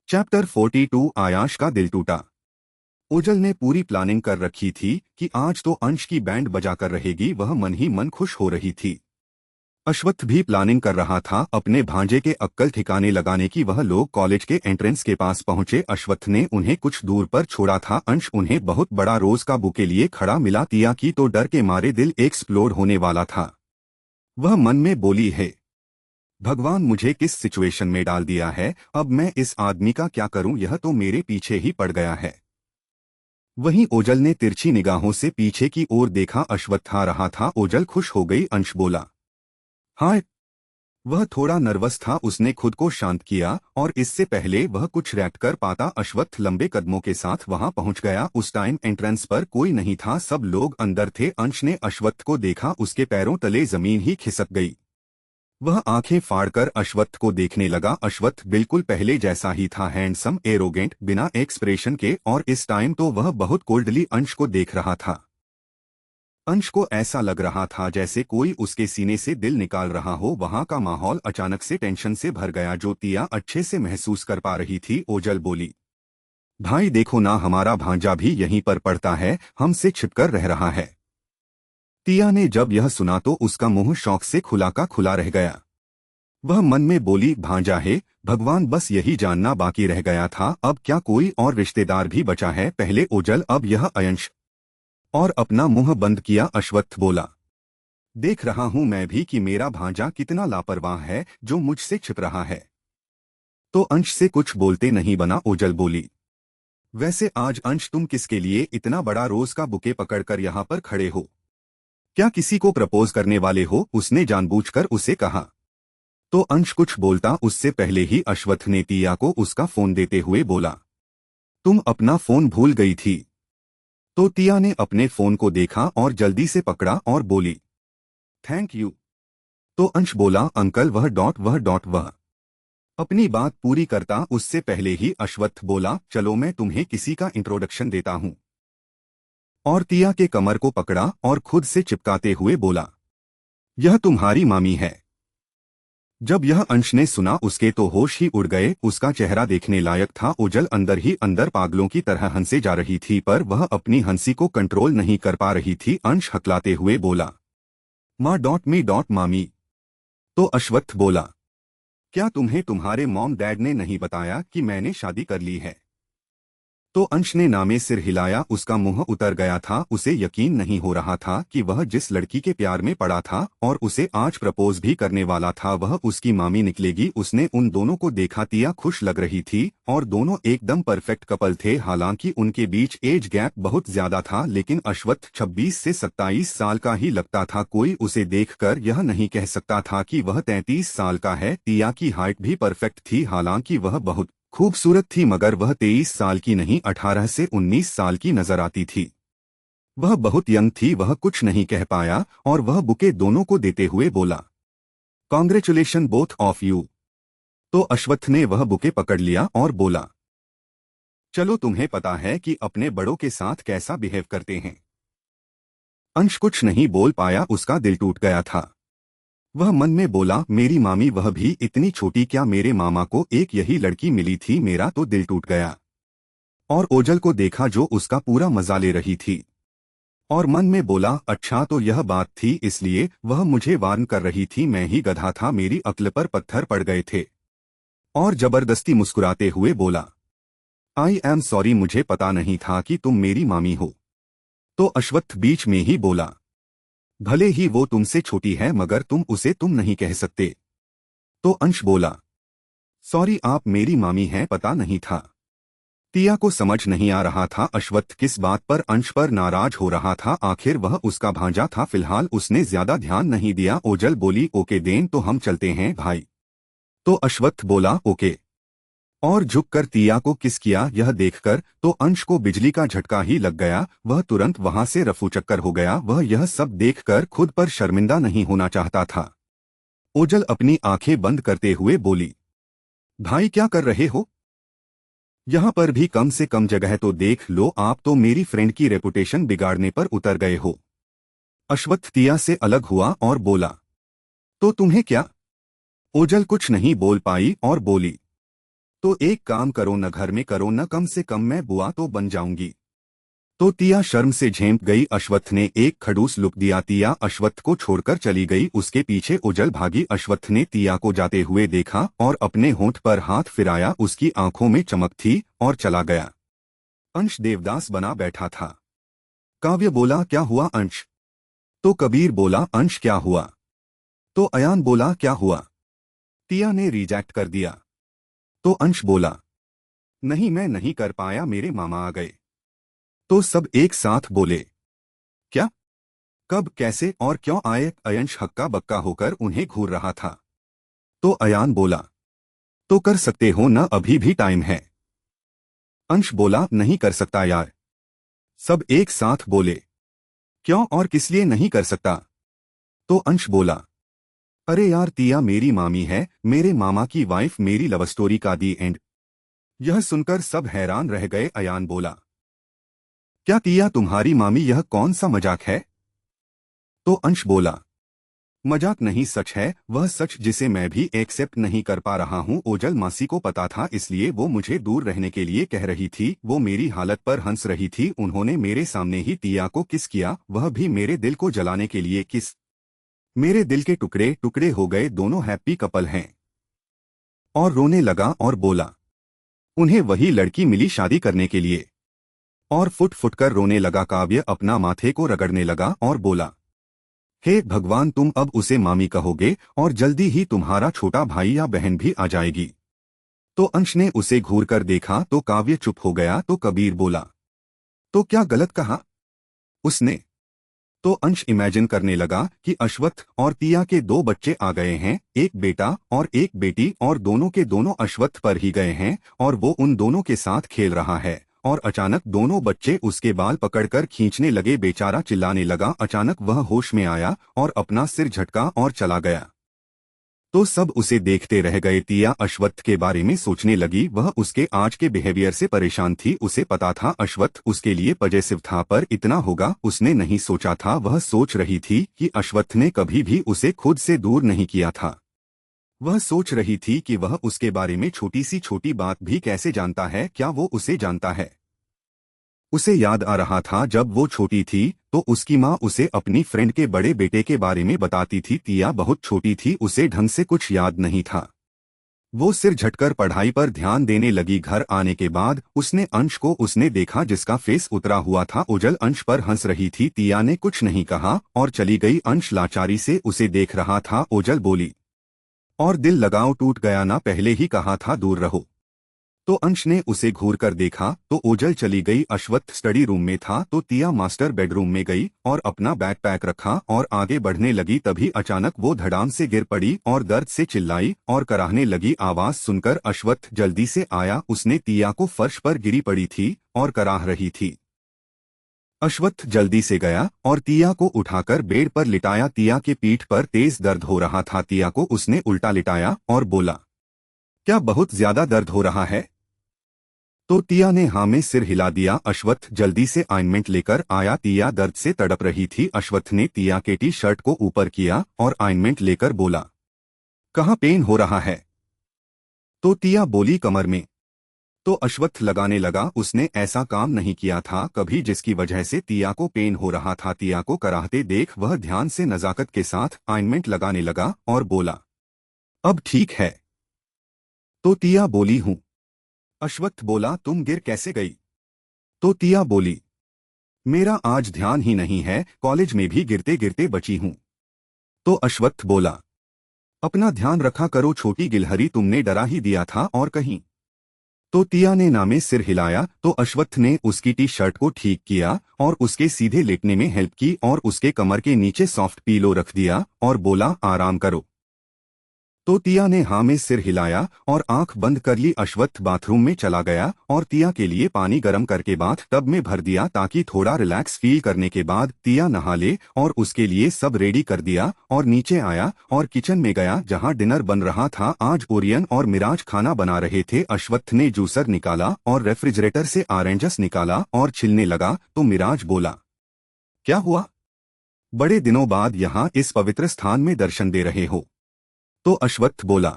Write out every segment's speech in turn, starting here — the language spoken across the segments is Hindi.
चैप्टर 42 आयाश का दिल टूटा। ओजल ने पूरी प्लानिंग कर रखी थी कि आज तो अंश की बैंड बजाकर रहेगी। वह मन ही मन खुश हो रही थी। अश्वत्थ भी प्लानिंग कर रहा था अपने भांजे के अक्कल ठिकाने लगाने की। वह लोग कॉलेज के एंट्रेंस के पास पहुंचे। अश्वत्थ ने उन्हें कुछ दूर पर छोड़ा था। अंश उन्हें बहुत बड़ा रोज का बुके लिए खड़ा मिला। तिया की तो डर के मारे दिल एक्सप्लोड होने वाला था। वह मन में बोली है, भगवान मुझे किस सिचुएशन में डाल दिया है। अब मैं इस आदमी का क्या करूं, यह तो मेरे पीछे ही पड़ गया है। वहीं ओजल ने तिरछी निगाहों से पीछे की ओर देखा। अश्वत्थ आ रहा था। ओजल खुश हो गई। अंश बोला, हाय। वह थोड़ा नर्वस था। उसने खुद को शांत किया और इससे पहले वह कुछ रिएक्ट कर पाता अश्वत्थ लंबे कदमों के साथ वहां पहुंच गया। उस टाइम एंट्रेंस पर कोई नहीं था, सब लोग अंदर थे। अंश ने अश्वत्थ को देखा, उसके पैरों तले जमीन ही खिसक गई। वह आंखें फाड़कर अश्वत्थ को देखने लगा। अश्वत्थ बिल्कुल पहले जैसा ही था, हैंडसम, एरोगेंट, बिना एक्सप्रेशन के, और इस टाइम तो वह बहुत कोल्डली अंश को देख रहा था। अंश को ऐसा लग रहा था जैसे कोई उसके सीने से दिल निकाल रहा हो। वहां का माहौल अचानक से टेंशन से भर गया, जो तिया अच्छे से महसूस कर पा रही थी। ओजल बोली, भाई देखो ना, हमारा भांजा भी यहीं पर पड़ता है, हमसे छिपकर रह रहा है। तिया ने जब यह सुना तो उसका मुंह शौक से खुला का खुला रह गया। वह मन में बोली, भांजा है, भगवान, बस यही जानना बाकी रह गया था। अब क्या कोई और रिश्तेदार भी बचा है? पहले ओजल, अब यह अंश। और अपना मुंह बंद किया। अश्वत्थ बोला, देख रहा हूं मैं भी कि मेरा भांजा कितना लापरवाह है, जो मुझसे छिप रहा है। तो अंश से कुछ बोलते नहीं बना। ओजल बोली, वैसे आज अंश तुम किसके लिए इतना बड़ा रोज का बुके पकड़कर यहाँ पर खड़े हो? क्या किसी को प्रपोज करने वाले हो? उसने जानबूझकर उसे कहा। तो अंश कुछ बोलता उससे पहले ही अश्वत्थ ने तिया को उसका फोन देते हुए बोला, तुम अपना फोन भूल गई थी। तो तिया ने अपने फोन को देखा और जल्दी से पकड़ा और बोली, थैंक यू। तो अंश बोला, अंकल वह। अपनी बात पूरी करता उससे पहले ही अश्वत्थ बोला, चलो मैं तुम्हें किसी का इंट्रोडक्शन देता हूं। और तिया के कमर को पकड़ा और खुद से चिपकाते हुए बोला, यह तुम्हारी मामी है। जब यह अंश ने सुना उसके तो होश ही उड़ गए। उसका चेहरा देखने लायक था। ओजल अंदर ही अंदर पागलों की तरह हंसे जा रही थी, पर वह अपनी हंसी को कंट्रोल नहीं कर पा रही थी। अंश हकलाते हुए बोला, मामी। तो अश्वत्थ बोला, क्या तुम्हें तुम्हारे मॉम डैड ने नहीं बताया कि मैंने शादी कर ली है? तो अंश ने नामे सिर हिलाया। उसका मुंह उतर गया था। उसे यकीन नहीं हो रहा था कि वह जिस लड़की के प्यार में पड़ा था और उसे आज प्रपोज भी करने वाला था, वह उसकी मामी निकलेगी। उसने उन दोनों को देखा। तिया खुश लग रही थी और दोनों एकदम परफेक्ट कपल थे। हालांकि उनके बीच एज गैप बहुत ज्यादा था, लेकिन अश्वत्थ 26 से 27 साल का ही लगता था। कोई उसे देखकर यह नहीं कह सकता था कि वह 33 साल का है। तिया की हाइट भी परफेक्ट थी। हालांकि वह बहुत खूबसूरत थी, मगर वह 23 साल की नहीं, 18 से 19 साल की नजर आती थी। वह बहुत यंग थी। वह कुछ नहीं कह पाया और वह बुके दोनों को देते हुए बोला, कॉन्ग्रेचुलेशन बोथ ऑफ यू। तो अश्वत्थ ने वह बुके पकड़ लिया और बोला, चलो तुम्हें पता है कि अपने बड़ों के साथ कैसा बिहेव करते हैं। अंश कुछ नहीं बोल पाया। उसका दिल टूट गया था। वह मन में बोला, मेरी मामी, वह भी इतनी छोटी। क्या मेरे मामा को एक यही लड़की मिली थी? मेरा तो दिल टूट गया। और ओजल को देखा जो उसका पूरा मजा ले रही थी और मन में बोला, अच्छा तो यह बात थी, इसलिए वह मुझे वार्न कर रही थी। मैं ही गधा था, मेरी अक्ल पर पत्थर पड़ गए थे। और जबरदस्ती मुस्कुराते हुए बोला, आई एम सॉरी, मुझे पता नहीं था कि तुम मेरी मामी हो। तो अश्वत्थ बीच में ही बोला, भले ही वो तुमसे छोटी है, मगर तुम उसे तुम नहीं कह सकते। तो अंश बोला, सॉरी, आप मेरी मामी हैं, पता नहीं था। तिया को समझ नहीं आ रहा था अश्वत्थ किस बात पर अंश पर नाराज हो रहा था। आखिर वह उसका भांजा था। फिलहाल उसने ज्यादा ध्यान नहीं दिया। ओजल बोली, ओके देन, तो हम चलते हैं भाई। तो अश्वत्थ बोला, ओके, और झुककर तिया को किस किया। यह देखकर तो अंश को बिजली का झटका ही लग गया। वह तुरंत वहां से रफूचक्कर हो गया। वह यह सब देखकर खुद पर शर्मिंदा नहीं होना चाहता था। ओजल अपनी आंखें बंद करते हुए बोली, भाई क्या कर रहे हो? यहाँ पर भी कम से कम जगह तो देख लो। आप तो मेरी फ्रेंड की रेपुटेशन बिगाड़ने पर उतर गए हो। अश्वत्थ तिया से अलग हुआ और बोला, तो तुम्हें क्या? ओजल कुछ नहीं बोल पाई और बोली, तो एक काम करो, न घर में करो न कम से कम मैं बुआ तो बन जाऊंगी। तो तिया शर्म से झेंप गई। अश्वत्थ ने एक खड़ूस लुक दिया। तिया अश्वत्थ को छोड़कर चली गई। उसके पीछे उजल भागी। अश्वत्थ ने तिया को जाते हुए देखा और अपने होंठ पर हाथ फिराया। उसकी आंखों में चमक थी और चला गया। अंश देवदास बना बैठा था। काव्य बोला, क्या हुआ अंश? तो कबीर बोला, अंश क्या हुआ? तो अयान बोला, क्या हुआ? तिया ने रिजेक्ट कर दिया। तो अंश बोला, नहीं मैं नहीं कर पाया, मेरे मामा आ गए। तो सब एक साथ बोले, क्या? कब, कैसे और क्यों आए? अयंश हक्का बक्का होकर उन्हें घूर रहा था। तो अयान बोला, तो कर सकते हो न, अभी भी टाइम है। अंश बोला, नहीं कर सकता यार। सब एक साथ बोले, क्यों और किस लिए नहीं कर सकता? तो अंश बोला, अरे यार तिया मेरी मामी है, मेरे मामा की वाइफ, मेरी लव स्टोरी का दी एंड। यह सुनकर सब हैरान रह गए। अयान बोला, क्या तिया तुम्हारी मामी? यह कौन सा मजाक है? तो अंश बोला, मजाक नहीं, सच है, वह सच जिसे मैं भी एक्सेप्ट नहीं कर पा रहा हूँ। ओजल मासी को पता था, इसलिए वो मुझे दूर रहने के लिए कह रही थी। वो मेरी हालत पर हंस रही थी। उन्होंने मेरे सामने ही तिया को किस किया, वह भी मेरे दिल को जलाने के लिए किस। मेरे दिल के टुकड़े टुकड़े हो गए। दोनों हैप्पी कपल हैं। और रोने लगा और बोला, उन्हें वही लड़की मिली शादी करने के लिए। और फुट फुट कर रोने लगा। काव्य अपना माथे को रगड़ने लगा और बोला, हे भगवान, तुम अब उसे मामी कहोगे और जल्दी ही तुम्हारा छोटा भाई या बहन भी आ जाएगी। तो अंश ने उसे घूर कर देखा तो काव्य चुप हो गया। तो कबीर बोला, तो क्या गलत कहा उसने? तो अंश इमेजिन करने लगा कि अश्वत्थ और तिया के दो बच्चे आ गए हैं, एक बेटा और एक बेटी, और दोनों के दोनों अश्वत्थ पर ही गए हैं और वो उन दोनों के साथ खेल रहा है। और अचानक दोनों बच्चे उसके बाल पकड़कर खींचने लगे। बेचारा चिल्लाने लगा। अचानक वह होश में आया और अपना सिर झटका और चला गया। तो सब उसे देखते रह गए। तिया अश्वत्थ के बारे में सोचने लगी। वह उसके आज के बिहेवियर से परेशान थी। उसे पता था अश्वत्थ उसके लिए पजेसिव था, पर इतना होगा उसने नहीं सोचा था। वह सोच रही थी कि अश्वत्थ ने कभी भी उसे खुद से दूर नहीं किया था। वह सोच रही थी कि वह उसके बारे में छोटी सी छोटी बात भी कैसे जानता है। क्या वो उसे जानता है? उसे याद आ रहा था जब वो छोटी थी तो उसकी माँ उसे अपनी फ्रेंड के बड़े बेटे के बारे में बताती थी। तिया बहुत छोटी थी, उसे ढंग से कुछ याद नहीं था। वो सिर झटकर पढ़ाई पर ध्यान देने लगी। घर आने के बाद उसने अंश को उसने देखा जिसका फेस उतरा हुआ था। उजल अंश पर हंस रही थी। तिया ने कुछ नहीं कहा और चली गई। अंश लाचारी से उसे देख रहा था। ओजल बोली, और दिल लगाओ टूट गया ना, पहले ही कहा था दूर रहो। तो अंश ने उसे घूर कर देखा तो ओजल चली गई। अश्वत्थ स्टडी रूम में था तो तिया मास्टर बेडरूम में गई और अपना बैग पैक रखा और आगे बढ़ने लगी। तभी अचानक वो धड़ाम से गिर पड़ी और दर्द से चिल्लाई और कराहने लगी। आवाज सुनकर अश्वत्थ जल्दी से आया। उसने तिया को फर्श पर गिरी पड़ी थी और कराह रही थी। अश्वत्थ जल्दी से गया और तिया को उठाकर बेड पर लिटाया। तिया के पीठ पर तेज दर्द हो रहा था। तिया को उसने उल्टा लिटाया और बोला, क्या बहुत ज्यादा दर्द हो रहा है? तो तिया ने हाँ में सिर हिला दिया। अश्वत्थ जल्दी से ऑइंटमेंट लेकर आया। तिया दर्द से तड़प रही थी। अश्वत्थ ने तिया के टी शर्ट को ऊपर किया और ऑइंटमेंट लेकर बोला, कहाँ पेन हो रहा है? तो तिया बोली, कमर में। तो अश्वत्थ लगाने लगा। उसने ऐसा काम नहीं किया था कभी जिसकी वजह से तिया को पेन हो रहा था। तिया को कराहते देख वह ध्यान से नजाकत के साथ ऑइंटमेंट लगाने लगा और बोला, अब ठीक है? तो तिया बोली, हूँ। अश्वत्थ बोला, तुम गिर कैसे गई? तो तिया बोली, मेरा आज ध्यान ही नहीं है, कॉलेज में भी गिरते गिरते बची हूं। तो अश्वत्थ बोला, अपना ध्यान रखा करो छोटी गिलहरी, तुमने डरा ही दिया था और कहीं। तो तिया ने नामे सिर हिलाया तो अश्वत्थ ने उसकी टी शर्ट को ठीक किया और उसके सीधे लेटने में हेल्प की और उसके कमर के नीचे सॉफ्ट पीलो रख दिया और बोला, आराम करो। तो तिया ने हाँ में सिर हिलाया और आंख बंद कर ली। अश्वत्थ बाथरूम में चला गया और तिया के लिए पानी गर्म करके बाथ टब में भर दिया ताकि थोड़ा रिलैक्स फील करने के बाद तिया नहा ले। और उसके लिए सब रेडी कर दिया और नीचे आया और किचन में गया जहां डिनर बन रहा था। आज ओरियन और मिराज खाना बना रहे थे। अश्वत्थ ने जूसर निकाला और रेफ्रिजरेटर से ऑरेंजस निकाला और छिलने लगा तो मिराज बोला, क्या हुआ? बड़े दिनों बाद यहाँ इस पवित्र स्थान में दर्शन दे रहे हो? तो अश्वत्थ बोला,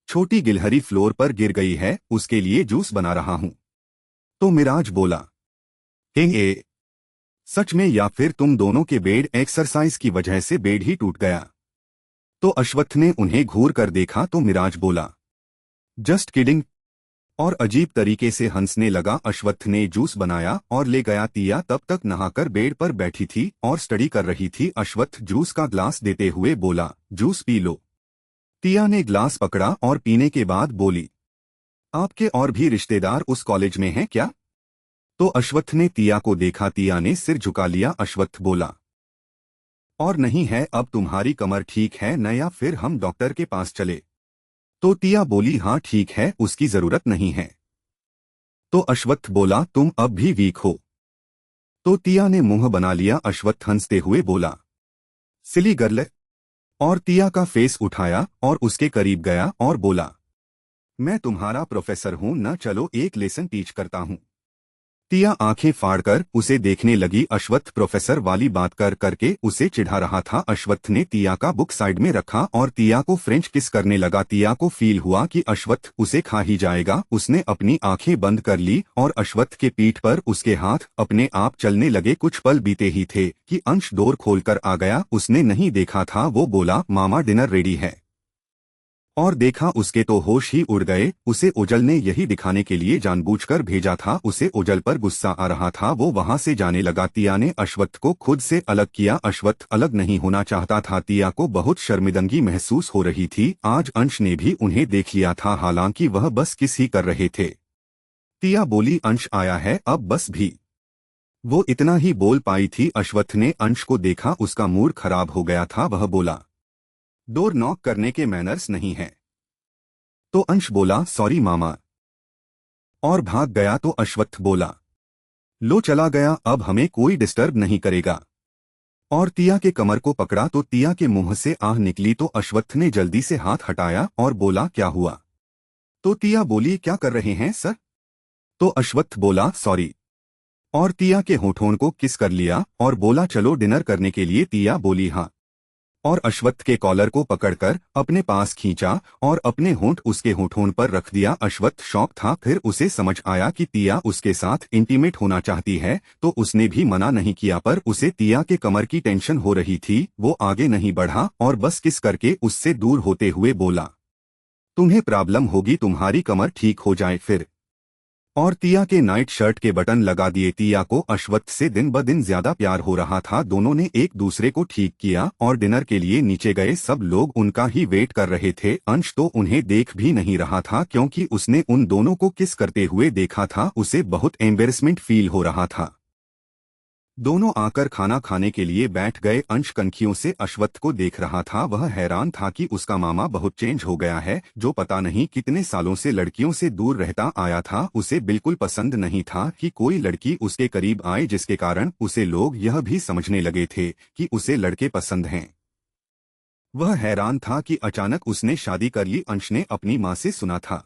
छोटी गिलहरी फ्लोर पर गिर गई है, उसके लिए जूस बना रहा हूं। तो मिराज बोला, ए, सच में या फिर तुम दोनों के बेड एक्सरसाइज की वजह से बेड ही टूट गया? तो अश्वत्थ ने उन्हें घूर कर देखा तो मिराज बोला, जस्ट किडिंग, और अजीब तरीके से हंसने लगा। अश्वत्थ ने जूस बनाया और ले गया। तिया तब तक नहाकर बेड पर बैठी थी और स्टडी कर रही थी। अश्वत्थ जूस का ग्लास देते हुए बोला, जूस पी लो। तिया ने ग्लास पकड़ा और पीने के बाद बोली, आपके और भी रिश्तेदार उस कॉलेज में हैं क्या? तो अश्वत्थ ने तिया को देखा। तिया ने सिर झुका लिया। अश्वत्थ बोला, और नहीं है, अब तुम्हारी कमर ठीक है न, या फिर हम डॉक्टर के पास चले? तो तिया बोली, हाँ ठीक है, उसकी जरूरत नहीं है। तो अश्वत्थ बोला, तुम अब भी वीक हो। तो तिया ने मुंह बना लिया। अश्वत्थ हंसते हुए बोला, सिली गर्ल, और तिया का फेस उठाया और उसके करीब गया और बोला, मैं तुम्हारा प्रोफेसर हूं ना, चलो एक लेसन टीच करता हूं। तिया आंखें फाड़कर उसे देखने लगी। अश्वत्थ प्रोफेसर वाली बात कर करके उसे चिढ़ा रहा था। अश्वत्थ ने तिया का बुक साइड में रखा और तिया को फ्रेंच किस करने लगा। तिया को फील हुआ कि अश्वत्थ उसे खा ही जाएगा। उसने अपनी आंखें बंद कर ली और अश्वत्थ के पीठ पर उसके हाथ अपने आप चलने लगे। कुछ पल बीते ही थे कि अंश डोर खोलकर आ गया। उसने नहीं देखा था। वो बोला, मामा डिनर रेडी है। और देखा उसके तो होश ही उड़ गए। उसे ओजल ने यही दिखाने के लिए जानबूझकर भेजा था। उसे ओजल पर गुस्सा आ रहा था। वो वहां से जाने लगा। तिया ने अश्वत्थ को खुद से अलग किया। अश्वत्थ अलग नहीं होना चाहता था। तिया को बहुत शर्मिंदगी महसूस हो रही थी। आज अंश ने भी उन्हें देख लिया था, हालांकि वह बस किस ही कर रहे थे। तिया बोली, अंश आया है, अब बस भी। वो इतना ही बोल पाई थी। अश्वत्थ ने अंश को देखा, उसका मूड खराब हो गया था। वह बोला, डोर नॉक करने के मैनर्स नहीं है। तो अंश बोला, सॉरी मामा, और भाग गया। तो अश्वत्थ बोला, लो चला गया, अब हमें कोई डिस्टर्ब नहीं करेगा। और तिया के कमर को पकड़ा तो तिया के मुंह से आह निकली। तो अश्वत्थ ने जल्दी से हाथ हटाया और बोला, क्या हुआ? तो तिया बोली, क्या कर रहे हैं सर? तो अश्वत्थ बोला, सॉरी, और तिया के होठों को किस कर लिया और बोला, चलो डिनर करने के लिए? तिया बोली, हाँ, और अश्वत्थ के कॉलर को पकड़कर अपने पास खींचा और अपने होंठ उसके होठों पर रख दिया। अश्वत्थ शॉक था। फिर उसे समझ आया कि तिया उसके साथ इंटीमेट होना चाहती है, तो उसने भी मना नहीं किया, पर उसे तिया के कमर की टेंशन हो रही थी। वो आगे नहीं बढ़ा और बस किस करके उससे दूर होते हुए बोला, तुम्हें प्रॉब्लम होगी, तुम्हारी कमर ठीक हो जाए फिर। और तिया के नाइट शर्ट के बटन लगा दिए। तिया को अश्वत्थ से दिन ब दिन ज्यादा प्यार हो रहा था। दोनों ने एक दूसरे को ठीक किया और डिनर के लिए नीचे गए। सब लोग उनका ही वेट कर रहे थे। अंश तो उन्हें देख भी नहीं रहा था, क्योंकि उसने उन दोनों को किस करते हुए देखा था। उसे बहुत एम्बेरसमेंट फील हो रहा था। दोनों आकर खाना खाने के लिए बैठ गए। अंश कनखियों से अश्वत्थ को देख रहा था। वह हैरान था कि उसका मामा बहुत चेंज हो गया है, जो पता नहीं कितने सालों से लड़कियों से दूर रहता आया था। उसे बिल्कुल पसंद नहीं था कि कोई लड़की उसके करीब आए, जिसके कारण उसे लोग यह भी समझने लगे थे कि उसे लड़के पसंद हैं। वह हैरान था कि अचानक उसने शादी कर ली। अंश ने अपनी माँ से सुना था।